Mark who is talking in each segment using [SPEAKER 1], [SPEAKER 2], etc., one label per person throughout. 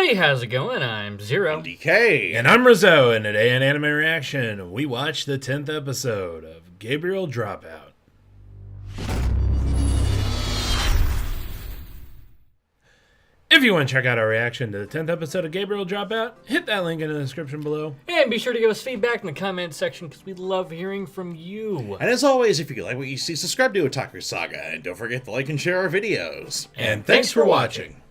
[SPEAKER 1] everybody, how's it going? I'm Zero.
[SPEAKER 2] I'm DK.
[SPEAKER 3] And I'm Rizzo, and today in Anime Reaction, we watched the 10th episode of Gabriel DropOut. If you want to check out our reaction to the 10th episode of Gabriel DropOut, hit that link in the description below.
[SPEAKER 1] And be sure to give us feedback in the comments section because we love hearing from you.
[SPEAKER 2] And as always, if you like what you see, subscribe to Otaku Saga, and don't forget to like and share our videos.
[SPEAKER 3] And thanks for watching.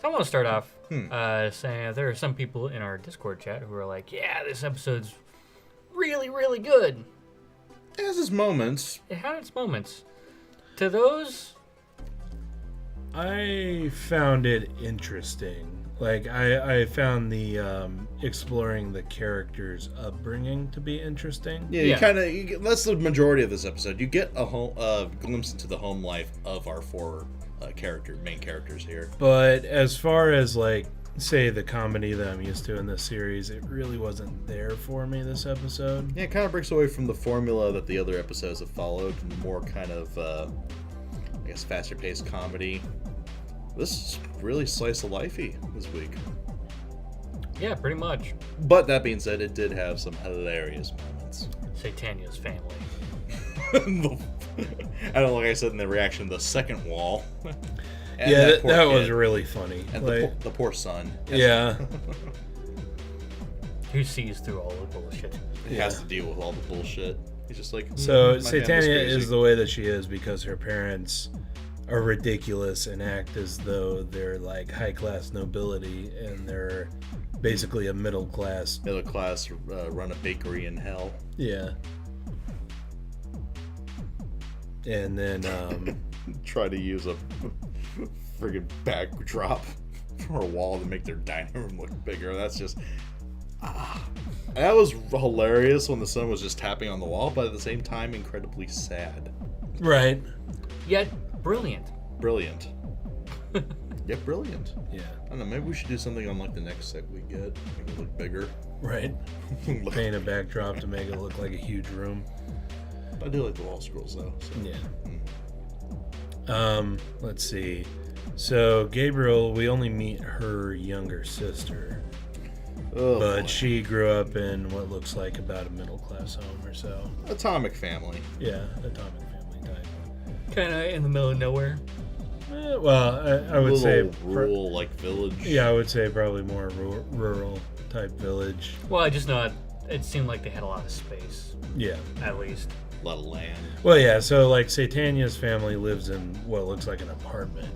[SPEAKER 1] So I want to start off saying there are some people in our Discord chat who are like, yeah, this episode's really, really good.
[SPEAKER 2] It has its moments.
[SPEAKER 1] It had its moments. To those...
[SPEAKER 3] I found it interesting. Like, I found the exploring the characters' upbringing to be interesting.
[SPEAKER 2] Yeah, that's the majority of this episode. You get a glimpse into the home life of our four main characters here.
[SPEAKER 3] But as far as, like, say the comedy that I'm used to in this series, it really wasn't there for me this episode.
[SPEAKER 2] Yeah, it kind of breaks away from the formula that the other episodes have followed, and more kind of, I guess, faster-paced comedy. This is really slice-of-lifey this week.
[SPEAKER 1] Yeah, pretty much.
[SPEAKER 2] But that being said, it did have some hilarious moments.
[SPEAKER 1] Satania's family.
[SPEAKER 2] I don't know, like I said in the reaction, the second wall.
[SPEAKER 3] Yeah, that was really funny.
[SPEAKER 2] And
[SPEAKER 3] like,
[SPEAKER 2] the poor son.
[SPEAKER 3] Yeah.
[SPEAKER 1] Who sees through all the bullshit.
[SPEAKER 2] He has to deal with all the bullshit. He's just like...
[SPEAKER 3] So, Satania is the way that she is because her parents are ridiculous and act as though they're like high-class nobility, and they're basically a middle-class
[SPEAKER 2] run a bakery in hell.
[SPEAKER 3] Yeah. And then
[SPEAKER 2] try to use a friggin' backdrop for a wall to make their dining room look bigger. That's just that was hilarious when the sun was just tapping on the wall, but at the same time incredibly sad.
[SPEAKER 3] Right.
[SPEAKER 1] Yet brilliant.
[SPEAKER 2] Brilliant. Yet brilliant.
[SPEAKER 3] Yeah.
[SPEAKER 2] I don't know, maybe we should do something on like the next set we get. Make it look bigger.
[SPEAKER 3] Right. Paint a backdrop to make it look like a huge room.
[SPEAKER 2] I do like the wall scrolls though. So.
[SPEAKER 3] Yeah. Let's see. So Gabriel, we only meet her younger sister.
[SPEAKER 2] Oh,
[SPEAKER 3] but
[SPEAKER 2] boy.
[SPEAKER 3] she grew up in what looks like about a middle-class home or so.
[SPEAKER 2] Atomic family.
[SPEAKER 3] Yeah, atomic family type.
[SPEAKER 1] Kind of in the middle of nowhere.
[SPEAKER 3] Well, I would say
[SPEAKER 2] rural, like village.
[SPEAKER 3] Yeah, I would say probably more rural type village.
[SPEAKER 1] Well, I just know it seemed like they had a lot of space.
[SPEAKER 3] Yeah.
[SPEAKER 1] At least.
[SPEAKER 2] A lot of land.
[SPEAKER 3] Well, yeah, so like Satania's family lives in what looks like an apartment.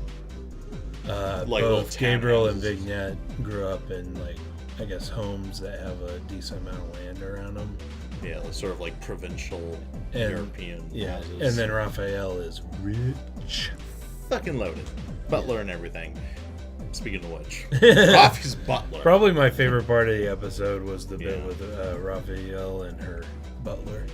[SPEAKER 2] Like
[SPEAKER 3] both Gabriel and Vignette grew up in, like, I guess, homes that have a decent amount of land around them.
[SPEAKER 2] Yeah, sort of like provincial European houses.
[SPEAKER 3] And then Raphael is rich.
[SPEAKER 2] Fucking loaded. Butler and everything. Speaking of which, Rafi's butler.
[SPEAKER 3] Probably my favorite part of the episode was the bit with Raphael and her butler.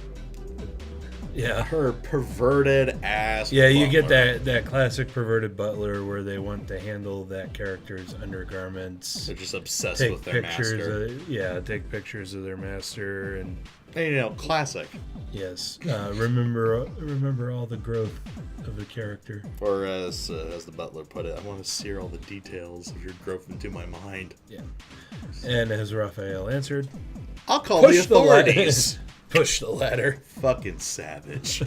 [SPEAKER 3] Yeah.
[SPEAKER 2] Her perverted ass
[SPEAKER 3] Yeah, you
[SPEAKER 2] butler.
[SPEAKER 3] get that classic perverted butler where they want to handle that character's undergarments.
[SPEAKER 2] They're just obsessed with their master.
[SPEAKER 3] Take pictures of their master and
[SPEAKER 2] classic.
[SPEAKER 3] yes, remember all the growth of the character.
[SPEAKER 2] Or as the butler put it, I want to sear all the details of your growth into my mind.
[SPEAKER 3] Yeah. And as Raphael answered,
[SPEAKER 2] I'll call the authorities.
[SPEAKER 3] Push the ladder.
[SPEAKER 2] Fucking savage.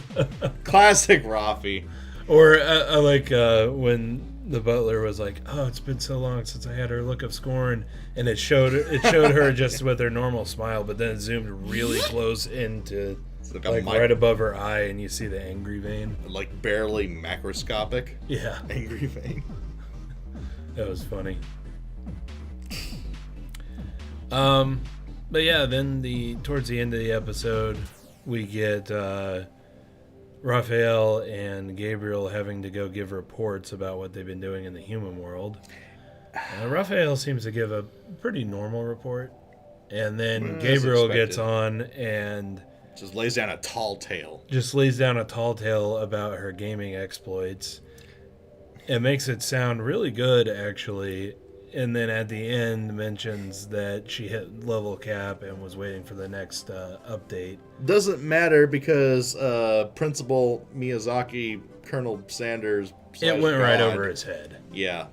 [SPEAKER 2] Classic Rafi.
[SPEAKER 3] Or I like when the butler was like, "Oh, it's been so long since I had her look of scorn," and it showed her just with her normal smile, but then it zoomed really close into like right above her eye, and you see the angry vein,
[SPEAKER 2] like barely macroscopic.
[SPEAKER 3] Yeah,
[SPEAKER 2] angry vein.
[SPEAKER 3] That was funny. But yeah, then towards the end of the episode, we get Raphael and Gabriel having to go give reports about what they've been doing in the human world. Raphael seems to give a pretty normal report, and then Gabriel gets on and
[SPEAKER 2] just lays down a tall tale.
[SPEAKER 3] About her gaming exploits. It makes it sound really good, actually. And then at the end mentions that she hit level cap and was waiting for the next update.
[SPEAKER 2] Doesn't matter because Principal Miyazaki, Colonel Sanders...
[SPEAKER 3] It went right over his head.
[SPEAKER 2] Yeah.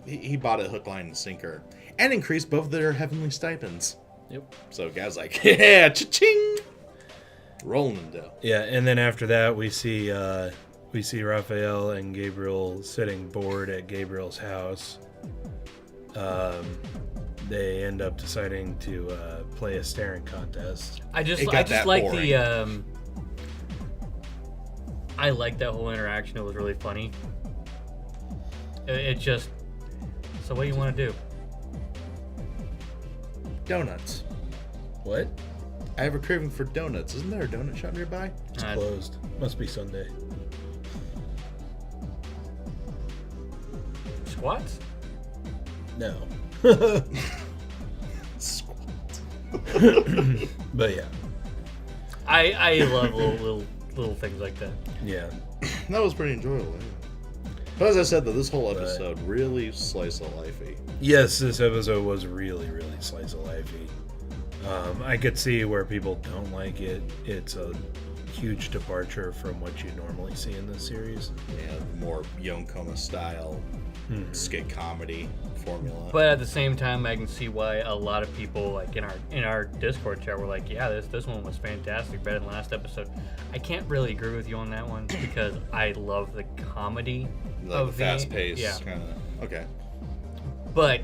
[SPEAKER 2] he bought it hook, line, and sinker, and increased both their heavenly stipends.
[SPEAKER 3] Yep.
[SPEAKER 2] So guy's like, yeah, cha-ching, rolling in dough.
[SPEAKER 3] Yeah, and then after that, we see Raphael and Gabriel sitting bored at Gabriel's house. They end up deciding to play a staring contest.
[SPEAKER 1] I just
[SPEAKER 2] It got that
[SPEAKER 1] like
[SPEAKER 2] boring.
[SPEAKER 1] the. I like that whole interaction. It was really funny. It just. So what do you want to do?
[SPEAKER 2] Donuts.
[SPEAKER 3] What?
[SPEAKER 2] I have a craving for donuts. Isn't there a donut shop nearby?
[SPEAKER 3] It's closed. Must be Sunday.
[SPEAKER 1] Squats?
[SPEAKER 3] No.
[SPEAKER 2] Squat.
[SPEAKER 3] But yeah.
[SPEAKER 1] I love little things like that.
[SPEAKER 3] Yeah.
[SPEAKER 2] That was pretty enjoyable. Yeah. But as I said, though, this whole episode really slice of lifey.
[SPEAKER 3] Yes, this episode was really, really slice of lifey. I could see where people don't like it. It's a huge departure from what you normally see in this series.
[SPEAKER 2] Yeah, more Yonkoma style skit comedy formula.
[SPEAKER 1] But at the same time, I can see why a lot of people, like in our Discord chat, were like, "Yeah, this one was fantastic, better than last episode." I can't really agree with you on that one because I love the comedy
[SPEAKER 2] Like
[SPEAKER 1] of
[SPEAKER 2] the fast pace,
[SPEAKER 1] Yeah,
[SPEAKER 2] kind of. Okay.
[SPEAKER 1] but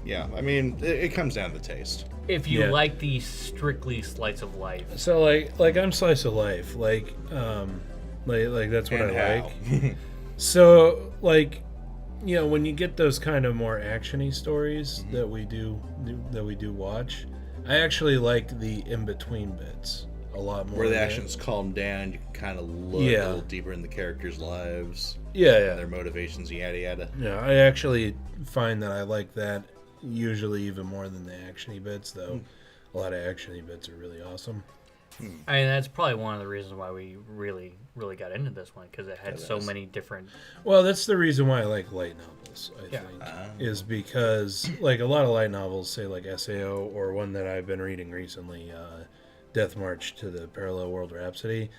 [SPEAKER 2] Yeah, I mean, it comes down to taste.
[SPEAKER 1] if you
[SPEAKER 3] Yeah.
[SPEAKER 1] like the strictly slice of life,
[SPEAKER 3] So like I'm slice of life. Like that's what
[SPEAKER 2] And
[SPEAKER 3] I
[SPEAKER 2] how.
[SPEAKER 3] like. So like, you know, when you get those kind of more actiony stories that we do watch, I actually like the in between bits a lot more.
[SPEAKER 2] Where the
[SPEAKER 3] than-
[SPEAKER 2] actions calm down, you can kind of look a
[SPEAKER 3] Yeah.
[SPEAKER 2] little deeper in the characters' lives,
[SPEAKER 3] Yeah.
[SPEAKER 2] their motivations, yada yada.
[SPEAKER 3] Yeah, I actually find that I like that usually even more than the actiony bits, though. A lot of actiony bits are really awesome.
[SPEAKER 1] I mean that's probably one of the reasons why we really got into this one because it had so many different.
[SPEAKER 3] Well, that's the reason why I like light novels, I
[SPEAKER 1] Yeah.
[SPEAKER 3] think, is because like a lot of light novels, say like SAO or one that I've been reading recently, Death March to the Parallel World Rhapsody.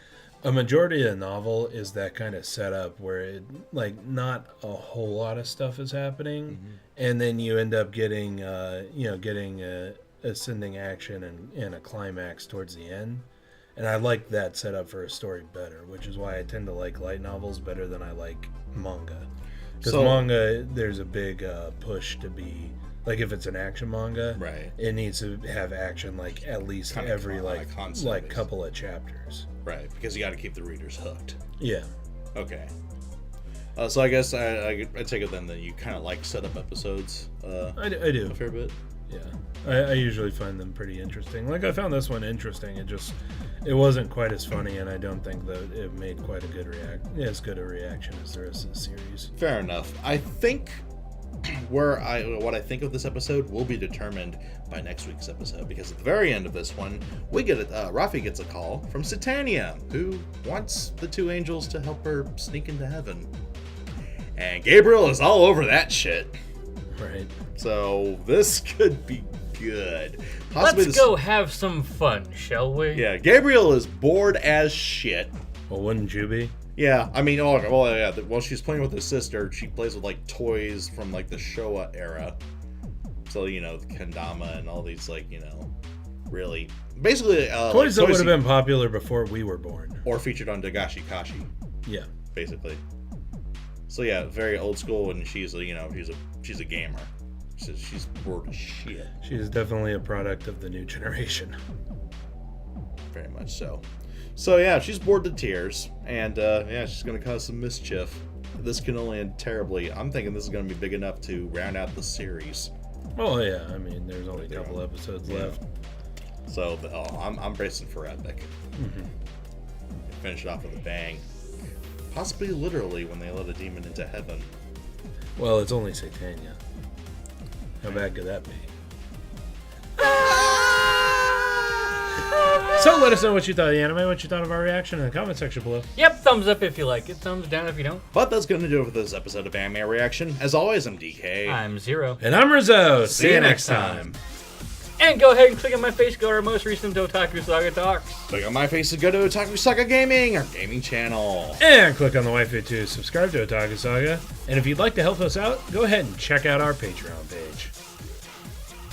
[SPEAKER 3] A majority of the novel is that kind of setup where it like not a whole lot of stuff is happening, and then you end up getting ascending action and a climax towards the end. And I like that setup for a story better, which is why I tend to like light novels better than I like manga. Because manga, there's a big push to be like if it's an action manga,
[SPEAKER 2] Right.
[SPEAKER 3] it needs to have action like at least
[SPEAKER 2] Kinda
[SPEAKER 3] every
[SPEAKER 2] on a
[SPEAKER 3] like
[SPEAKER 2] concept
[SPEAKER 3] couple of chapters.
[SPEAKER 2] Right, because you got to keep the readers hooked.
[SPEAKER 3] Yeah.
[SPEAKER 2] Okay. So I guess I take it then that you kind of like setup episodes
[SPEAKER 3] I do.
[SPEAKER 2] a fair bit.
[SPEAKER 3] Yeah, I usually find them pretty interesting. Like I found this one interesting. It wasn't quite as funny, and I don't think that it made quite a good as good a reaction as the rest of the series.
[SPEAKER 2] Fair enough. I think what I think of this episode will be determined by next week's episode, because at the very end of this one, we get Rafi gets a call from Satania, who wants the two angels to help her sneak into heaven, and Gabriel is all over that shit.
[SPEAKER 3] Right.
[SPEAKER 2] So this could be good.
[SPEAKER 1] Let's go have some fun, shall we?
[SPEAKER 2] Yeah, Gabriel is bored as shit.
[SPEAKER 3] Well, wouldn't you be?
[SPEAKER 2] Yeah, I mean, while she's playing with her sister, she plays with like toys from like the Showa era. So the kendama and all these really basically
[SPEAKER 3] Toys that would have been popular before we were born.
[SPEAKER 2] or featured on Dagashi Kashi,
[SPEAKER 3] Yeah.
[SPEAKER 2] basically. So yeah, very old school, and she's a gamer. She's bored as shit.
[SPEAKER 3] She's definitely a product of the new generation.
[SPEAKER 2] Very much so. So yeah, she's bored to tears, and she's gonna cause some mischief. This can only end terribly. I'm thinking this is gonna be big enough to round out the series.
[SPEAKER 3] Oh yeah, I mean, there's only a couple episodes left.
[SPEAKER 2] So I'm bracing for epic. Finish it off with a bang. Possibly literally when they let a demon into heaven.
[SPEAKER 3] Well, it's only Satania. How bad could that be? So let us know what you thought of the anime, what you thought of our reaction in the comment section below.
[SPEAKER 1] Yep, thumbs up if you like it, thumbs down if you don't.
[SPEAKER 2] But that's gonna do it for this episode of Anime Reaction. As always, I'm DK.
[SPEAKER 1] I'm Zero.
[SPEAKER 3] And I'm Rizzo. See you next time.
[SPEAKER 1] And go ahead and click on my face, go to our most recent Otaku Saga Talks.
[SPEAKER 2] Click on my face to go to Otaku Saga Gaming, our gaming channel.
[SPEAKER 3] And click on the waifu to subscribe to Otaku Saga. And if you'd like to help us out, go ahead and check out our Patreon page.